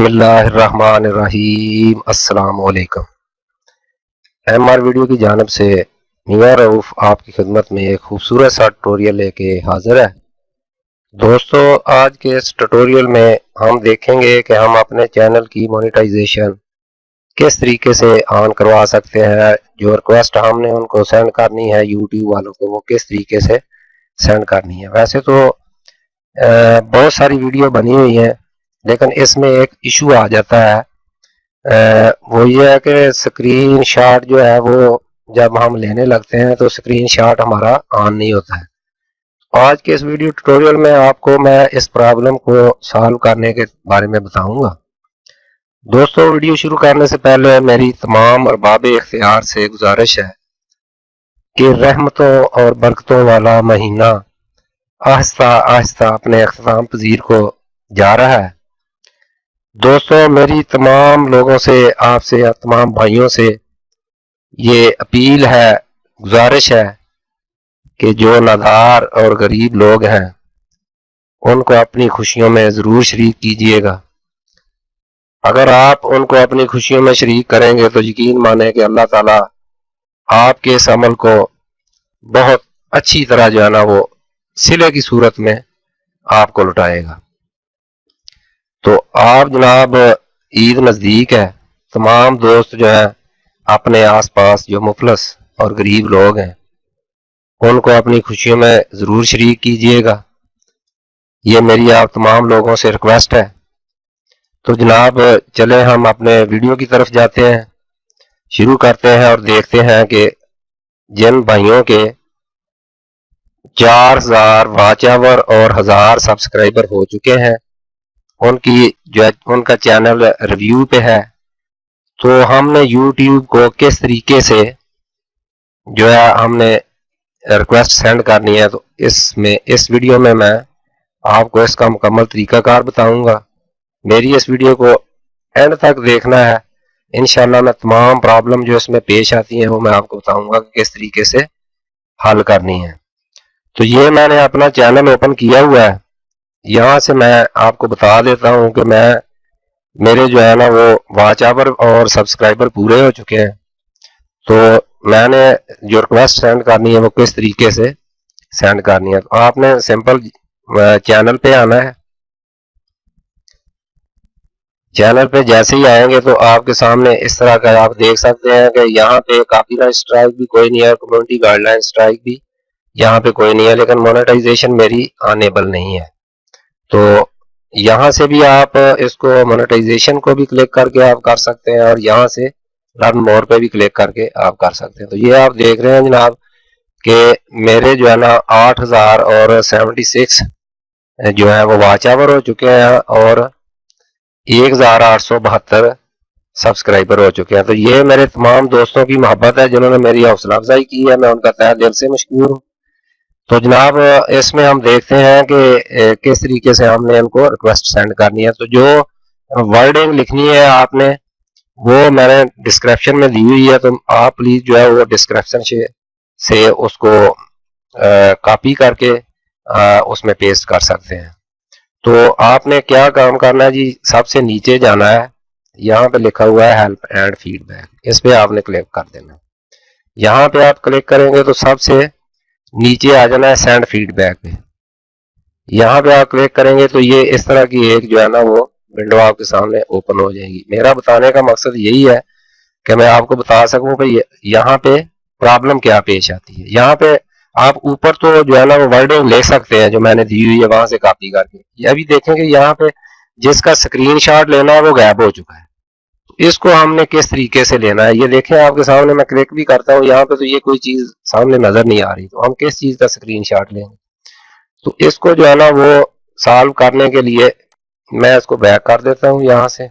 बिस्मिल्लाहिर्रहमानिर्रहीम। अस्सलाम वालेकुम। एमआर वीडियो की जानिब से मियां रऊफ आपकी खिदमत में एक खूबसूरत सा ट्यूटोरियल लेके हाजिर है। दोस्तों, आज के इस ट्यूटोरियल में हम देखेंगे कि हम अपने चैनल की मोनेटाइजेशन किस तरीके से ऑन करवा सकते हैं। जो रिक्वेस्ट हमने उनको सेंड करनी है यूट्यूब वालों को, वो किस तरीके से सेंड करनी है। वैसे तो बहुत सारी वीडियो बनी हुई है, लेकिन इसमें एक इशू आ जाता है। वो ये है कि स्क्रीन शॉट जो है वो जब हम लेने लगते हैं तो स्क्रीन शॉट हमारा ऑन नहीं होता है। आज के इस वीडियो ट्यूटोरियल में आपको मैं इस प्रॉब्लम को सॉल्व करने के बारे में बताऊंगा। दोस्तों, वीडियो शुरू करने से पहले मेरी तमाम अरबाब इख्तियार से गुजारिश है कि रहमतों और बरकतों वाला महीना आहिस्ता आहिस्ता अपने अख्ताम पजीर को जा रहा है। दोस्तों, मेरी तमाम लोगों से, आपसे या तमाम भाइयों से ये अपील है, गुजारिश है कि जो नादार और गरीब लोग हैं उनको अपनी खुशियों में ज़रूर शरीक कीजिएगा। अगर आप उनको अपनी खुशियों में शरीक करेंगे तो यकीन माने कि अल्लाह ताला आपके इस अमल को बहुत अच्छी तरह जो है ना वो सिले की सूरत में आपको लुटाएगा। तो आप जनाब, ईद नज़दीक है, तमाम दोस्त जो है अपने आसपास जो मुफलस और गरीब लोग हैं उनको अपनी खुशियों में ज़रूर शरीक कीजिएगा। ये मेरी आप तमाम लोगों से रिक्वेस्ट है। तो जनाब, चले हम अपने वीडियो की तरफ जाते हैं, शुरू करते हैं और देखते हैं कि जिन भाइयों के 4000 वॉच आवर और 1000 सब्सक्राइबर हो चुके हैं उनकी जो उनका चैनल रिव्यू पे है, तो हमने यूट्यूब को किस तरीके से जो है हमने रिक्वेस्ट सेंड करनी है। तो इस वीडियो में मैं आपको इसका मुकम्मल तरीकाकार बताऊंगा। मेरी इस वीडियो को एंड तक देखना है। इंशाल्लाह मैं तमाम प्रॉब्लम जो इसमें पेश आती हैं वो मैं आपको बताऊंगा कि किस तरीके से हल करनी है। तो ये मैंने अपना चैनल ओपन किया हुआ है। यहाँ से मैं आपको बता देता हूँ कि मेरे जो है ना वो वॉच आवर और सब्सक्राइबर पूरे हो चुके हैं। तो मैंने जो रिक्वेस्ट सेंड करनी है वो किस तरीके से सेंड करनी है। तो आपने सिंपल चैनल पे आना है। चैनल पे जैसे ही आएंगे तो आपके सामने इस तरह का आप देख सकते हैं कि यहाँ पे कॉपीराइट स्ट्राइक भी कोई नहीं है, कम्युनिटी गाइडलाइन स्ट्राइक भी यहाँ पे कोई नहीं है, लेकिन मोनेटाइजेशन मेरी अनेबल नहीं है। तो यहाँ से भी आप इसको मोनेटाइजेशन को भी क्लिक करके आप कर सकते हैं और यहाँ से लर्न मोर पे भी क्लिक करके आप कर सकते हैं। तो ये आप देख रहे हैं जनाब कि मेरे जो है ना 8000 और 76 जो है वो वॉच आवर हो चुके हैं और 1872 सब्सक्राइबर हो चुके हैं। तो ये मेरे तमाम दोस्तों की मोहब्बत है जिन्होंने मेरी हौसला अफजाई की है, मैं उनका तहे दिल से मशकूर हूँ। तो जनाब, इसमें हम देखते हैं कि किस तरीके से हमने इनको रिक्वेस्ट सेंड करनी है। तो जो वर्डिंग लिखनी है आपने वो मैंने डिस्क्रिप्शन में दी हुई है, तो आप प्लीज जो है वो डिस्क्रिप्शन से उसको कॉपी करके उसमें पेस्ट कर सकते हैं। तो आपने क्या काम करना है जी, सबसे नीचे जाना है, यहाँ पे लिखा हुआ है हेल्प एंड फीडबैक, इस पे आपने क्लिक कर देना है। यहाँ पे आप क्लिक करेंगे तो सबसे नीचे आ जाना है सेंड फीडबैक पे। यहाँ पे आप क्लिक करेंगे तो ये इस तरह की एक जो है ना वो विंडो आपके सामने ओपन हो जाएगी। मेरा बताने का मकसद यही है कि मैं आपको बता सकूं कि यहाँ पे प्रॉब्लम क्या पेश आती है। यहाँ पे आप ऊपर तो जो है ना वो वर्डिंग ले सकते हैं जो मैंने दी हुई है वहां से कॉपी करके। ये अभी देखेंगे यहाँ पे जिसका स्क्रीनशॉट लेना है वो गायब हो चुका है। इसको हमने किस तरीके से लेना है ये देखें आपके सामने। मैं क्लिक भी करता हूँ यहाँ पे तो ये कोई चीज सामने नजर नहीं आ रही। तो हम किस चीज का स्क्रीनशॉट लेंगे? तो इसको जो है ना वो सॉल्व करने के लिए मैं इसको बैक कर देता हूँ यहाँ से।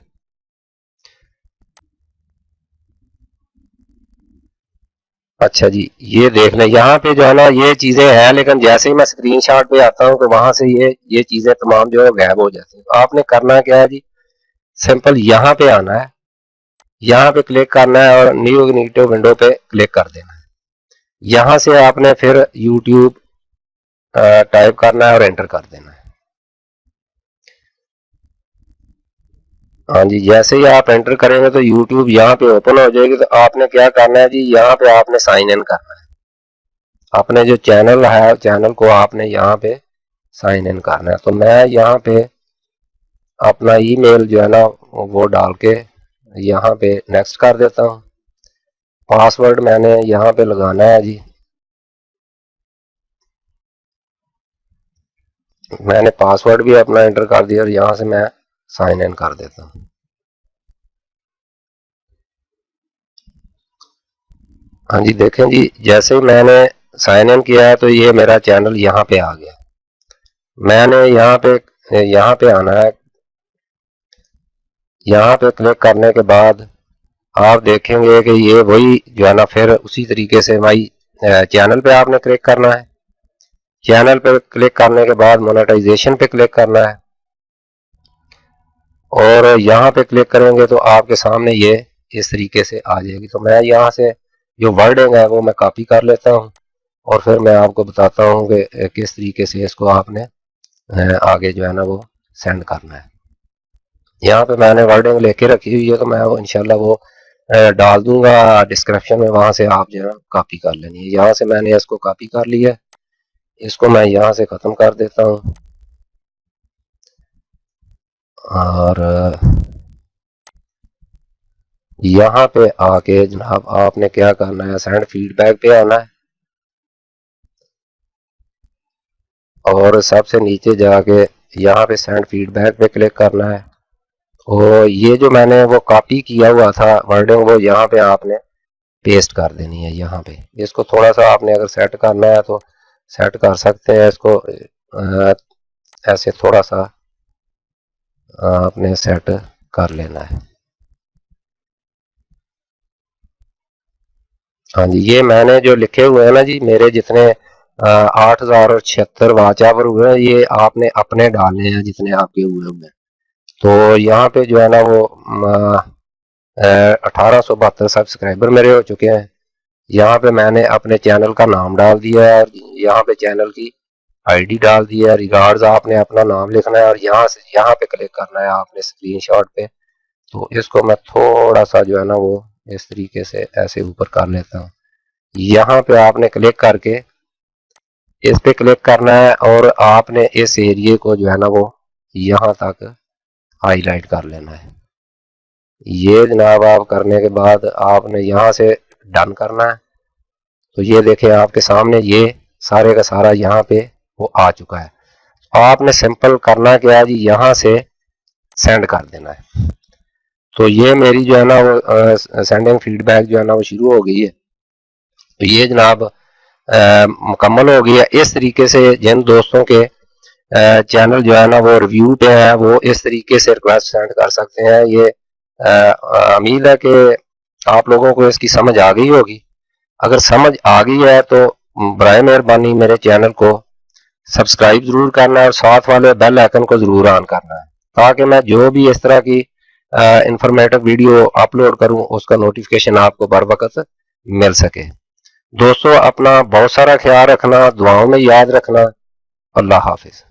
अच्छा जी, ये देख लें यहाँ पे जो है ना ये चीजें हैं, लेकिन जैसे ही मैं स्क्रीनशॉट पे आता हूँ तो वहां से ये चीजें तमाम जो है गायब हो जाती हैं। तो आपने करना क्या है जी, सिंपल यहाँ पे आना है, यहाँ पे क्लिक करना है और न्यू इग्निटिव विंडो पे क्लिक कर देना है। यहाँ से आपने फिर यूट्यूब टाइप करना है और एंटर कर देना है। हाँ जी, जैसे ही आप एंटर करेंगे तो यूट्यूब यहाँ पे ओपन हो जाएगी। तो आपने क्या करना है जी, यहाँ पे आपने साइन इन करना है। अपने जो चैनल है, चैनल को आपने यहाँ पे साइन इन करना है। तो मैं यहाँ पे अपना ईमेल जो है ना वो डाल के यहाँ पे नेक्स्ट कर देता हूँ। पासवर्ड मैंने यहाँ पे लगाना है जी। मैंने पासवर्ड भी अपना एंटर कर दिया और यहाँ से मैं साइन इन कर देता हूँ। हाँ जी, देखें जी, जैसे ही मैंने साइन इन किया है तो ये मेरा चैनल यहाँ पे आ गया। मैंने यहाँ पे आना है। यहाँ पे क्लिक करने के बाद आप देखेंगे कि ये वही जो है ना फिर उसी तरीके से वही चैनल पे आपने क्लिक करना है। चैनल पे क्लिक करने के बाद मोनेटाइजेशन पे क्लिक करना है और यहाँ पे क्लिक करेंगे तो आपके सामने ये इस तरीके से आ जाएगी। तो मैं यहाँ से जो वर्डिंग है वो मैं कॉपी कर लेता हूँ और फिर मैं आपको बताता हूँ कि किस तरीके से इसको आपने आगे जो है ना वो सेंड करना है। यहाँ पे मैंने वर्डिंग लेके रखी हुई है तो मैं वो इंशाल्लाह वो डाल दूंगा डिस्क्रिप्शन में, वहां से आप जो है कॉपी कर लेनी है। यहाँ से मैंने इसको कॉपी कर लिया, इसको मैं यहाँ से ख़त्म कर देता हूँ और यहाँ पे आके जनाब आपने क्या करना है, सेंड फीडबैक पे आना है और सबसे नीचे जाके यहाँ पे सेंड फीडबैक पे क्लिक करना है। और ये जो मैंने वो कॉपी किया हुआ था वर्डिंग वो यहाँ पे आपने पेस्ट कर देनी है। यहाँ पे इसको थोड़ा सा आपने अगर सेट करना है तो सेट कर सकते हैं। इसको ऐसे थोड़ा सा आपने सेट कर लेना है। हाँ जी, ये मैंने जो लिखे हुए हैं ना जी, मेरे जितने 8076 वाच आवर हुए हैं, ये आपने अपने डालने हैं जितने आपके हुए हैं। तो यहाँ पे जो है ना वो 1872 सब्सक्राइबर मेरे हो चुके हैं। यहाँ पे मैंने अपने चैनल का नाम डाल दिया है और यहाँ पे चैनल की आईडी डाल दी है। रिगार्ड्स आपने अपना नाम लिखना है और यहाँ से यहाँ पे क्लिक करना है आपने स्क्रीनशॉट पे। तो इसको मैं थोड़ा सा जो है ना वो इस तरीके से ऐसे ऊपर कर लेता हूँ। यहाँ पे आपने क्लिक करके इस पे क्लिक करना है और आपने इस एरिए को जो है ना वो यहाँ तक हाईलाइट कर लेना है। ये जनाब आप करने के बाद आपने यहाँ से डन करना है। तो ये देखें आपके सामने ये सारे का सारा यहाँ पे वो आ चुका है। आपने सिंपल करना क्या है जी, यहाँ से सेंड कर देना है। तो ये मेरी जो है ना वो सेंडिंग फीडबैक जो है ना वो शुरू हो गई है। तो ये जनाब मुकम्मल हो गई है। इस तरीके से जिन दोस्तों के चैनल जो है ना वो रिव्यू पे है वो इस तरीके से रिक्वेस्ट सेंड कर सकते हैं। ये उम्मीद है कि आप लोगों को इसकी समझ आ गई होगी। अगर समझ आ गई है तो बराए मेहरबानी मेरे चैनल को सब्सक्राइब जरूर करना है और साथ वाले बेल आइकन को जरूर ऑन करना है ताकि मैं जो भी इस तरह की इंफॉर्मेटिव वीडियो अपलोड करूं उसका नोटिफिकेशन आपको बर वक्त मिल सके। दोस्तों अपना बहुत सारा ख्याल रखना, दुआओं में याद रखना। अल्लाह हाफिज।